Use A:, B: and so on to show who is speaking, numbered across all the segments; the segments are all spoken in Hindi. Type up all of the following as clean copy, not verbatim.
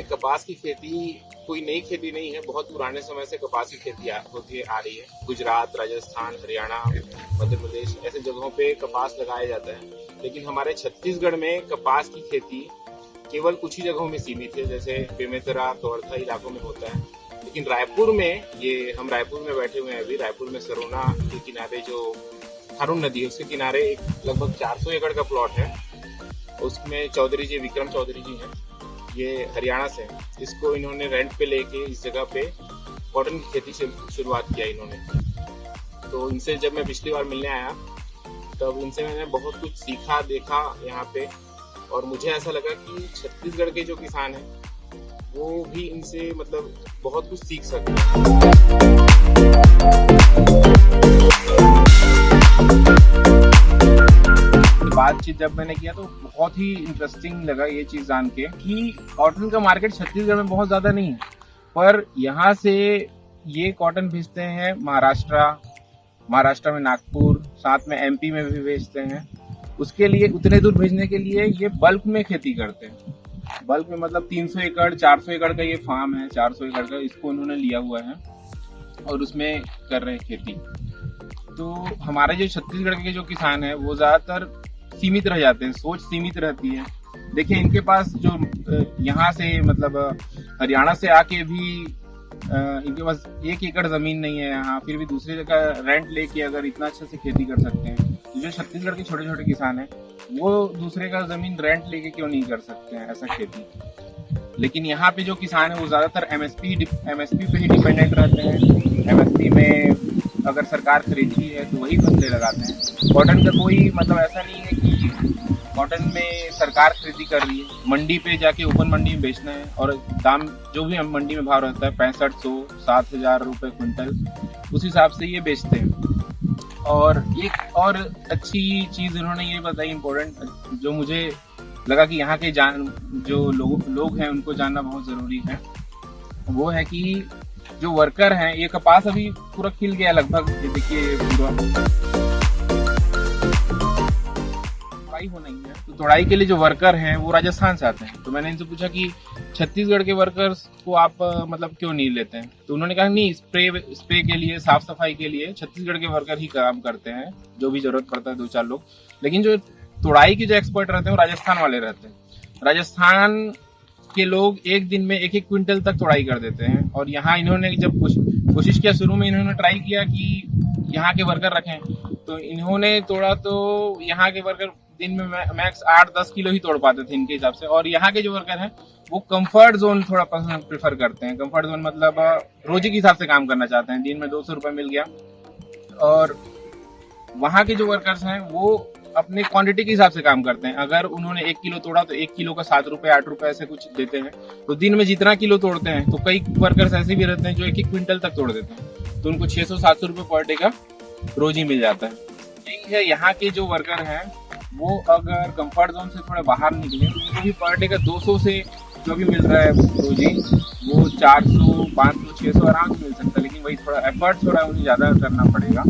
A: कपास की खेती कोई नई खेती नहीं है, बहुत पुराने समय से कपास की खेती होती आ रही है। गुजरात, राजस्थान, हरियाणा, मध्य प्रदेश ऐसे जगहों पे कपास लगाया जाता है। लेकिन हमारे छत्तीसगढ़ में कपास की खेती केवल कुछ ही जगहों में सीमित है, जैसे बेमेतरा, कवर्धा इलाकों में होता है। लेकिन रायपुर में, ये हम रायपुर में बैठे हुए हैं अभी, रायपुर में सरोना के किनारे जो खारून नदी है उसके किनारे एक लगभग 400 एकड़ का प्लॉट है। उसमें चौधरी जी, विक्रम चौधरी जी हैं, ये हरियाणा से हैं। इसको इन्होंने रेंट पे लेके इस जगह पे कॉटन की खेती से शुरुआत किया इन्होंने। तो इनसे जब मैं पिछली बार मिलने आया तब इनसे मैंने बहुत कुछ सीखा, देखा यहाँ पे, और मुझे ऐसा लगा कि छत्तीसगढ़ के जो किसान हैं वो भी इनसे मतलब बहुत कुछ सीख सकते हैं। बातचीत जब मैंने किया तो बहुत ही इंटरेस्टिंग लगा ये चीज जान के कि कॉटन का मार्केट छत्तीसगढ़ में बहुत ज्यादा नहीं है, पर यहाँ से ये कॉटन भेजते हैं महाराष्ट्र में नागपुर, साथ में एमपी में भी भेजते हैं। उसके लिए उतने दूर भेजने के लिए ये बल्क में खेती करते हैं। बल्क में मतलब 300 एकड़ 400 एकड़ का ये फार्म है, 400 एकड़ का इसको उन्होंने लिया हुआ है और उसमें कर रहे हैं खेती। तो हमारे जो छत्तीसगढ़ के जो किसान हैं वो ज्यादातर सीमित रह जाते हैं, सोच सीमित रहती है। देखिए इनके पास जो यहाँ से मतलब हरियाणा से आके भी इनके पास 1 एकड़ जमीन नहीं है यहाँ, फिर भी दूसरी जगह रेंट लेके अगर इतना अच्छे से खेती कर सकते हैं, तो जो छत्तीसगढ़ के छोटे छोटे किसान हैं वो दूसरे का जमीन रेंट लेके क्यों नहीं कर सकते हैं ऐसा खेती। लेकिन यहाँ पे जो किसान है वो ज्यादातर एमएसपी पे ही डिपेंडेंट रहते हैं। एमएसपी में अगर सरकार खरीदती है तो वही फसलें लगाते हैं। कॉटन का कोई मतलब ऐसा नहीं है कि कॉटन में सरकार खरीदी कर रही है, मंडी पे जाके ओपन मंडी में बेचना है और दाम जो भी मंडी में भाव रहता है 6500 7000 रुपये क्विंटल, उस हिसाब से ये बेचते हैं। और एक और अच्छी चीज इन्होंने ये बताई इम्पोर्टेंट, जो मुझे लगा कि यहाँ के जो लोग हैं उनको जानना बहुत जरूरी है, वो है कि जो वर्कर हैं, ये कपास अभी पूरा खिल गया लगभग, ये देखिए पूरा तोड़ाई हो नहीं है। तो तोड़ाई के लिए जो वर्कर हैं वो राजस्थान से आते हैं। तो मैंने इनसे पूछा कि छत्तीसगढ़ के वर्कर्स को आप मतलब क्यों नहीं लेते हैं, तो उन्होंने कहा नहीं, स्प्रे के लिए, साफ सफाई के लिए छत्तीसगढ़ के वर्कर ही काम करते हैं, जो भी जरूरत पड़ता है 2-4 लोग। लेकिन जो तोड़ाई के जो एक्सपर्ट रहते हैं वो राजस्थान वाले रहते हैं। राजस्थान के लोग एक दिन में 1-1 क्विंटल तक तोड़ाई कर देते हैं। और यहाँ इन्होंने जब कोशिश किया, शुरू में इन्होंने ट्राई किया कि यहाँ के वर्कर रखें, तो इन्होंने तोड़ा तो यहाँ के वर्कर दिन में मैक्स 8-10 किलो ही तोड़ पाते थे इनके हिसाब से। और यहाँ के जो वर्कर हैं वो कंफर्ट जोन थोड़ा प्रेफर करते हैं। कंफर्ट जोन मतलब रोजी के हिसाब से काम करना चाहते हैं, दिन में 200 रुपये मिल गया। और वहाँ के जो वर्कर्स हैं वो अपने क्वांटिटी के हिसाब से काम करते हैं। अगर उन्होंने 1 किलो तोड़ा तो 1 किलो का 7 रुपए 8 रुपए ऐसे कुछ देते हैं। तो दिन में जितना किलो तोड़ते हैं, तो कई वर्कर्स ऐसे भी रहते हैं जो 1-1 क्विंटल तक तोड़ देते हैं, तो उनको 600-700 रुपये पर डे का रोजी मिल जाता है। यही है यहाँ के जो वर्कर हैं, वो अगर कंफर्ट जोन से थोड़ा बाहर निकले तो भी पर डे का 200 से जो भी मिल रहा है रोजी, वो 400, 500, 600 आराम से मिल सकता है। लेकिन वही थोड़ा एफर्ट थोड़ा उन्हें ज़्यादा करना पड़ेगा।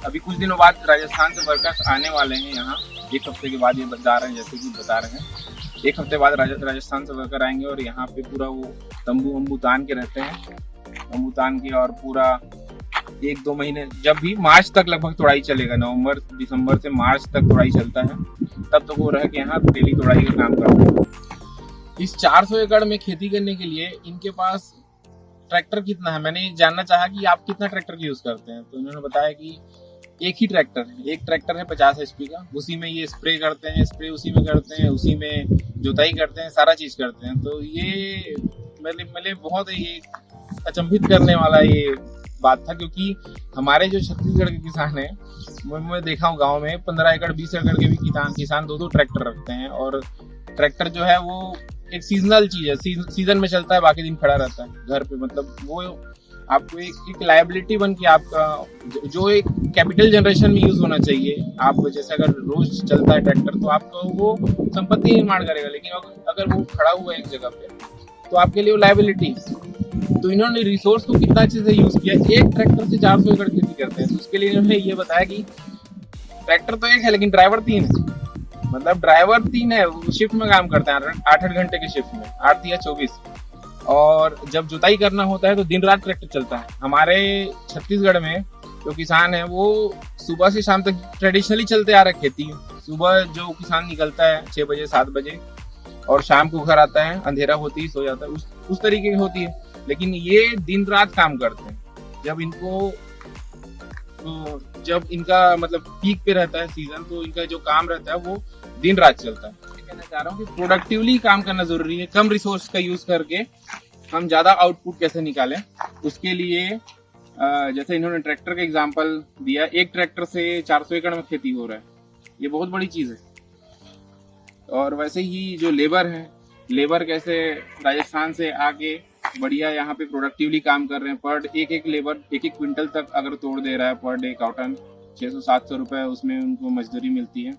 A: अभी कुछ दिनों बाद राजस्थान से वर्कर्स आने वाले हैं यहाँ, 1 हफ्ते के बाद ये बता रहे हैं, जैसे कि बता रहे हैं 1 हफ्ते बाद राजस्थान से वर्कर आएंगे और यहाँ पे पूरा वो तंबू वम्बू तान के रहते हैं, तंबू तान के, और पूरा 1-2 महीने, जब भी मार्च तक लगभग तोड़ाई चलेगा, नवंबर दिसंबर से मार्च तक तोड़ाई चलता है, तब तक वो रह के यहाँ डेली तोड़ाई का काम करते हैं। इस 400 एकड़ में खेती करने के लिए इनके पास ट्रैक्टर कितना है, मैंने जानना चाहा कि आप कितना ट्रैक्टर यूज करते हैं, तो इन्होंने बताया कि एक ही ट्रैक्टर है, एक ट्रैक्टर है 50 HP का, उसी में ये स्प्रे करते हैं, स्प्रे उसी में करते हैं, उसी में जुताई करते हैं, सारा चीज करते हैं। तो ये मेरे बहुत ये अचंभित करने वाला ये बात था, क्योंकि हमारे जो छत्तीसगढ़ के किसान हैं, मैं देखा हूँ गाँव में 15 एकड़ 20 एकड़ के भी किसान 2-2 ट्रैक्टर रखते हैं। और ट्रैक्टर जो है वो एक सीजनल चीज है, सीजन में चलता है, बाकी दिन खड़ा रहता है घर पे। मतलब वो आपको एक लायबिलिटी बन के आपका जो एक कैपिटल जनरेशन में यूज होना चाहिए, आप जैसे अगर रोज चलता है ट्रैक्टर तो आपका वो संपत्ति निर्माण करेगा। लेकिन अगर वो खड़ा हुआ है एक जगह पे तो आपके लिए वो लायबिलिटी। तो इन्होंने रिसोर्स को कितना अच्छे से यूज किया, एक ट्रैक्टर से 400 एकड़ खेती करते हैं। तो उसके लिए इन्होंने ये बताया कि ट्रैक्टर तो एक है लेकिन ड्राइवर 3 है। मतलब ड्राइवर 3 है, वो शिफ्ट में काम करते हैं, 8-8 घंटे के शिफ्ट में, 8 या 24। और जब जुताई करना होता है तो दिन रात ट्रैक्टर चलता है। हमारे छत्तीसगढ़ में जो किसान है वो सुबह से शाम तक ट्रेडिशनली चलते आ रहे खेती। सुबह जो किसान निकलता है 6 बजे 7 बजे और शाम को घर आता है, अंधेरा होती ही सो जाता है, उस तरीके की होती है। लेकिन ये दिन रात काम करते हैं। जब इनका मतलब पीक पे रहता है सीजन, तो इनका जो काम रहता है वो दिन रात चलता है। मैं कहना चाह रहा हूँ कि प्रोडक्टिवली काम करना जरूरी है। कम रिसोर्स का यूज करके हम ज्यादा आउटपुट कैसे निकालें, उसके लिए जैसे इन्होंने ट्रैक्टर का एग्जांपल दिया, एक ट्रैक्टर से 400 एकड़ में खेती हो रहा है, ये बहुत बड़ी चीज है। और वैसे ही जो लेबर है, लेबर कैसे राजस्थान से आके बढ़िया यहाँ पे प्रोडक्टिवली काम कर रहे हैं। पर एक लेबर 1 क्विंटल तक अगर तोड़ दे रहा है पर डे कॉटन, 600-700 रुपए उसमें उनको मजदूरी मिलती है।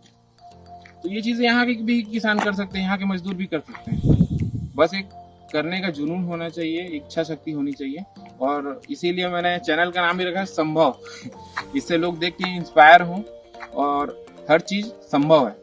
A: तो ये चीजें यहाँ के भी किसान कर सकते हैं, यहाँ के मजदूर भी कर सकते हैं। बस एक करने का जुनून होना चाहिए, इच्छा शक्ति होनी चाहिए। और इसीलिए मैंने चैनल का नाम भी रखा है संभव। इससे लोग देख के इंस्पायर हों और हर चीज संभव है।